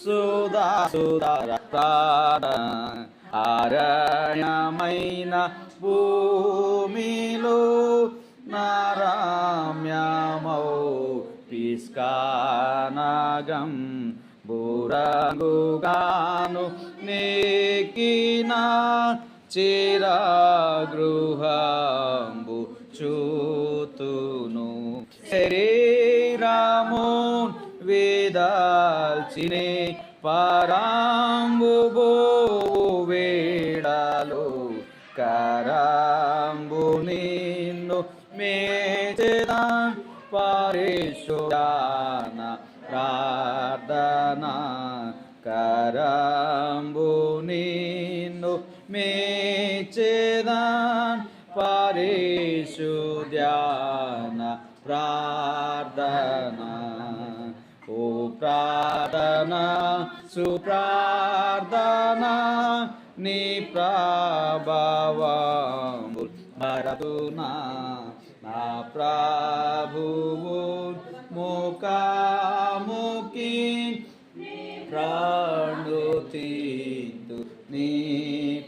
సుధార అరణ్యమైన భూమిలో నారామ్యమౌ పిస్కానగం బురంగుగాను నేకిన చిరగృహంబు చూతును శరీరమున్ వేదాల్చినే పరాంబు వేడలు కరంబు నిన్ను మేచెదా పరిశుద్ధన ప్రార్థన కరంబు నిన్ను మేచెదాన్ పరిశుద్ధన ప్రార్థన ఓ ప్రార్థన సుప్రార్థన నీ ప్రభావము మరతునా నా ప్రభువు ముఖాముఖి ప్రాణుతింతు నీ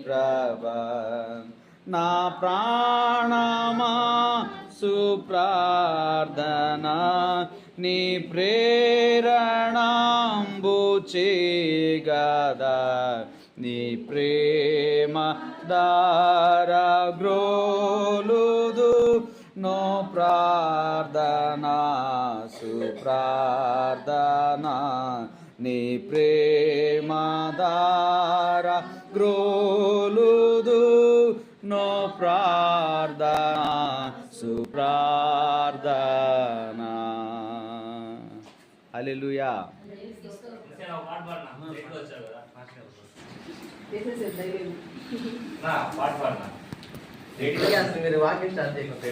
ప్రభా నా ప్రాణమా సుప్రార్థన నీ ప్రేరణంబు చేగదా నీ ప్రేమ దారగ్రోలుదు నో ప్రార్థన సుప్రార్థన నీ ప్రేమ దారగ్రోలుదు నో ప్రార్థన సుప్రార్థన. హల్లెలూయా. మీరు వాకింగ్ స్టార్ట్ చేయకపోతే